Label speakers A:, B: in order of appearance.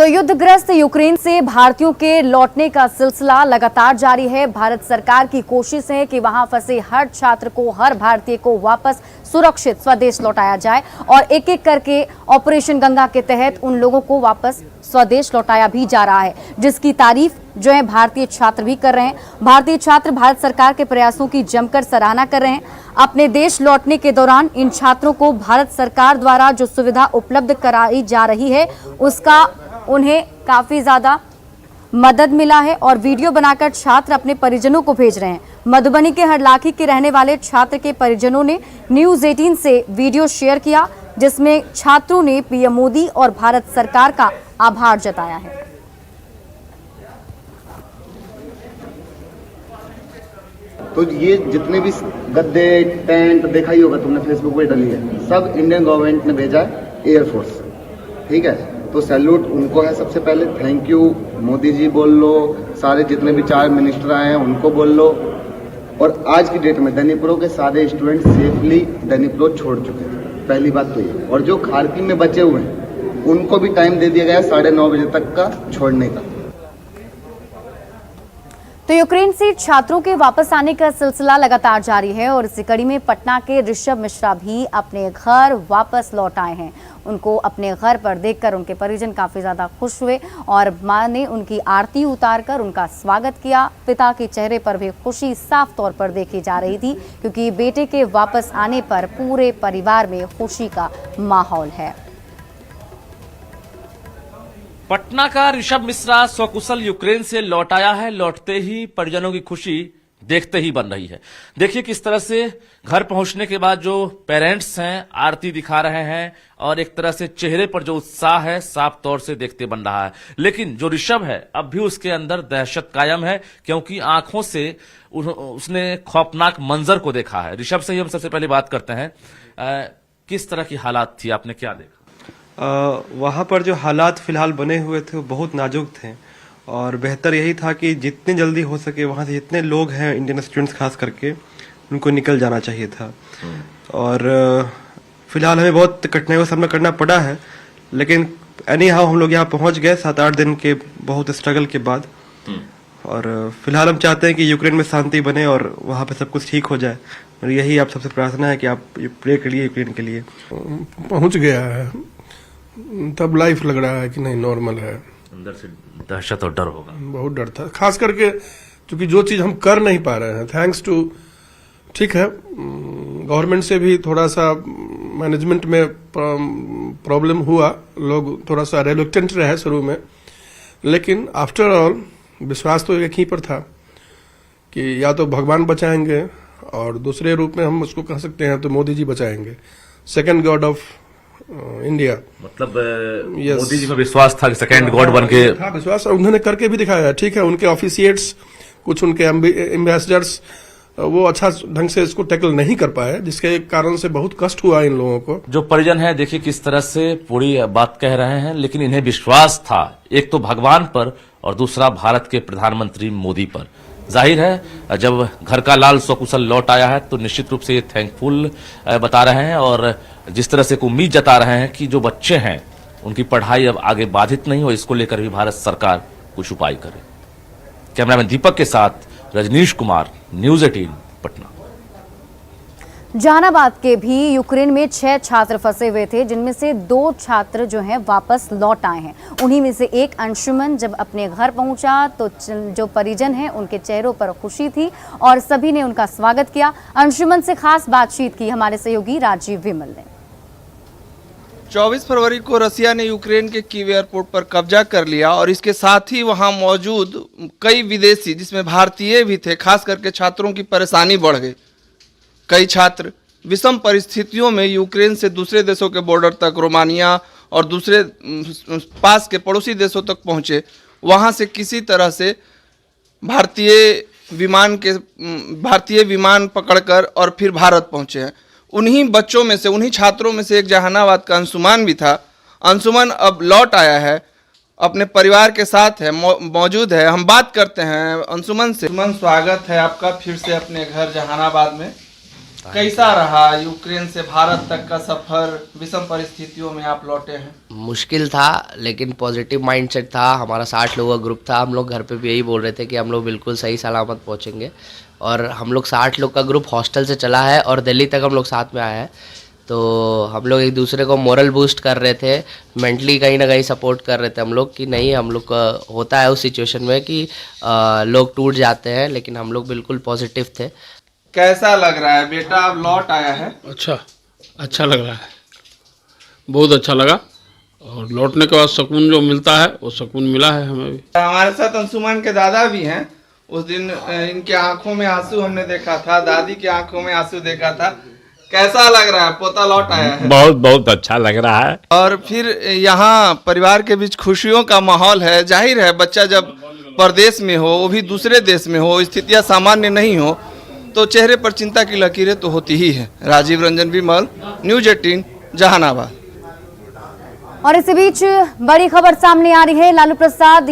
A: तो युद्धग्रस्त यूक्रेन से भारतीयों के लौटने का सिलसिला लगातार जारी है। भारत सरकार की कोशिश है कि वहां फंसे हर छात्र को, हर भारतीय को वापस सुरक्षित स्वदेश लौटाया जाए और एक एक करके ऑपरेशन गंगा के तहत उन लोगों को वापस स्वदेश लौटाया भी जा रहा है, जिसकी तारीफ जो है भारतीय छात्र भी कर रहे हैं। भारतीय छात्र भारत सरकार के प्रयासों की जमकर सराहना कर रहे हैं। अपने देश लौटने के दौरान इन छात्रों को भारत सरकार द्वारा जो सुविधा उपलब्ध कराई जा रही है उसका उन्हें काफी ज्यादा मदद मिला है और वीडियो बनाकर छात्र अपने परिजनों को भेज रहे हैं। मधुबनी के हरलाखी के रहने वाले छात्र के परिजनों ने न्यूज़ 18 से वीडियो शेयर किया, जिसमें छात्रों ने पीएम मोदी और भारत सरकार का आभार जताया है।
B: तो ये जितने भी गद्दे टेंट देखा ही होगा तुमने, फेसबुक पे डली है, सब इंडियन गवर्नमेंट ने भेजा है, एयरफोर्स से। ठीक है, तो सैल्यूट उनको है सबसे पहले। थैंक यू मोदी जी बोल लो, सारे जितने भी 4 मिनिस्टर आए हैं उनको बोल लो। और आज की डेट में दनीप्रो के सारे स्टूडेंट सेफली दनीप्रो छोड़ चुके हैं, पहली बात तो ये। और जो खारकी में बचे हुए हैं उनको भी टाइम दे दिया गया है 9:30 बजे तक का छोड़ने का।
A: तो यूक्रेन से छात्रों के वापस आने का सिलसिला लगातार जारी है और इसी कड़ी में पटना के ऋषभ मिश्रा भी अपने घर वापस लौट आए हैं। उनको अपने घर पर देखकर उनके परिजन काफी ज्यादा खुश हुए और मां ने उनकी आरती उतारकर उनका स्वागत किया। पिता के चेहरे पर भी खुशी साफ तौर पर देखी जा रही थी, क्योंकि बेटे के वापस आने पर पूरे परिवार में खुशी का माहौल है।
C: पटना का ऋषभ मिश्रा सकुशल यूक्रेन से लौट आया है। लौटते ही परिजनों की खुशी देखते ही बन रही है। देखिए किस तरह से घर पहुंचने के बाद जो पेरेंट्स हैं आरती दिखा रहे हैं और एक तरह से चेहरे पर जो उत्साह है साफ तौर से देखते बन रहा है। लेकिन जो ऋषभ है अब भी उसके अंदर दहशत कायम है, क्योंकि आंखों से उसने खौफनाक मंजर को देखा है। ऋषभ से ही हम सबसे पहले बात करते हैं। किस तरह की हालात थी, आपने क्या देखा?
D: वहाँ पर जो हालात फिलहाल बने हुए थे वो बहुत नाजुक थे और बेहतर यही था कि जितनी जल्दी हो सके वहाँ से जितने लोग हैं इंडियन स्टूडेंट्स खास करके उनको निकल जाना चाहिए था। और फिलहाल हमें बहुत कठिनाइयों का सामना करना पड़ा है, लेकिन एनी हाउ हम लोग यहाँ पहुँच गए 7-8 दिन के बहुत स्ट्रगल के बाद। और फिलहाल हम चाहते हैं कि यूक्रेन में शांति बने और वहाँ पे सब कुछ ठीक हो जाए। और यही आप सबसे प्रार्थना है कि आप प्रे करिए यूक्रेन के लिए।
E: पहुँच गया है तब लाइफ लग रहा है कि नहीं नॉर्मल है।
C: अंदर से दहशत और डर होगा,
E: बहुत डर था, खास करके क्योंकि जो चीज हम कर नहीं पा रहे हैं थैंक्स टू, ठीक है गवर्नमेंट से भी थोड़ा सा मैनेजमेंट में प्रॉब्लम हुआ, लोग थोड़ा सा रेलुक्टेंट रहे शुरू में, लेकिन आफ्टर ऑल विश्वास तो एक ही पर था कि या तो भगवान बचाएंगे और दूसरे रूप में हम उसको कह सकते हैं तो मोदी जी बचाएंगे, सेकंड गॉड ऑफ इंडिया।
C: मतलब मोदी जी में विश्वास था कि सेकंड गॉड बन के
E: विश्वास, और उन्होंने करके भी दिखाया। ठीक है, उनके ऑफिशिएट्स, कुछ उनके एम्बेसडर्स वो अच्छा ढंग से इसको टैकल नहीं कर पाए, जिसके कारण से बहुत कष्ट हुआ इन लोगों को।
C: जो परिजन है देखिए किस तरह से पूरी बात कह रहे हैं, लेकिन इन्हें विश्वास था एक तो भगवान पर और दूसरा भारत के प्रधानमंत्री मोदी पर। जाहिर है जब घर का लाल सकुशल लौट आया है तो निश्चित रूप से ये थैंकफुल बता रहे हैं और जिस तरह से उम्मीद जता रहे हैं कि जो बच्चे हैं उनकी पढ़ाई अब आगे बाधित नहीं हो, इसको लेकर भी भारत सरकार कुछ उपाय करे। कैमरामैन दीपक के साथ रजनीश कुमार, न्यूज़ 18 पटना।
A: जहानाबाद के भी यूक्रेन में 6 छात्र फंसे हुए थे, जिनमें से 2 छात्र जो हैं वापस लौट आए हैं। उन्हीं में से एक अंशुमन जब अपने घर पहुंचा तो जो परिजन हैं उनके चेहरों पर खुशी थी और सभी ने उनका स्वागत किया। अंशुमन से खास बातचीत की हमारे सहयोगी राजीव विमल ने।
F: 24 फरवरी को रसिया ने यूक्रेन के कीव एयरपोर्ट पर कब्जा कर लिया और इसके साथ ही वहां मौजूद कई विदेशी जिसमें भारतीय भी थे, खास करके छात्रों की परेशानी बढ़ गई। कई छात्र विषम परिस्थितियों में यूक्रेन से दूसरे देशों के बॉर्डर तक, रोमानिया और दूसरे पास के पड़ोसी देशों तक पहुंचे। वहां से किसी तरह से भारतीय विमान पकड़कर और फिर भारत पहुंचे हैं। उन्हीं बच्चों में से, उन्हीं छात्रों में से एक जहानाबाद का अंशुमान भी था। अंशुमान अब लौट आया है, अपने परिवार के साथ है, मौजूद है। हम बात करते हैं अंशुमान से। अंशुमान, स्वागत है आपका फिर से अपने घर जहानाबाद में।
G: है।
F: कैसा रहा यूक्रेन से भारत तक का सफर? विषम परिस्थितियों में आप लौटे हैं।
G: मुश्किल था लेकिन पॉजिटिव माइंडसेट था। हमारा 60 लोगों का ग्रुप था। हम लोग घर पे भी यही बोल रहे थे कि हम लोग बिल्कुल सही सलामत पहुंचेंगे, और हम लोग 60 लोग का ग्रुप हॉस्टल से चला है और दिल्ली तक हम लोग साथ में आए हैं। तो हम लोग एक दूसरे को मोरल बूस्ट कर रहे थे, मेंटली कहीं ना कहीं सपोर्ट कर रहे थे हम लोग कि नहीं, हम लोग का होता है उस सिचुएशन में कि लोग टूट जाते हैं, लेकिन हम लोग बिल्कुल पॉजिटिव थे।
F: कैसा लग रहा है बेटा, अब लौट आया है?
H: अच्छा लग रहा है, बहुत अच्छा लगा, और लौटने के बाद सुकून जो मिलता है वो सुकून मिला है हमें भी।
F: हमारे साथ अंशुमान के दादा भी हैं। उस दिन इनके आंखों में आंसू हमने देखा था, दादी की आंखों में आंसू देखा था। कैसा लग रहा है? पोता लौट आया है।
H: बहुत अच्छा लग रहा है।
F: और फिर यहाँ परिवार के बीच खुशियों का माहौल है। जाहिर है बच्चा जब परदेश में हो, वो भी दूसरे देश में हो, स्थितियाँ सामान्य नहीं हो, तो चेहरे पर चिंता की लकीरें तो होती ही है। राजीव रंजन विमल, न्यूज 18 जहानाबाद।
A: और इसी बीच बड़ी खबर सामने आ रही है। लालू प्रसाद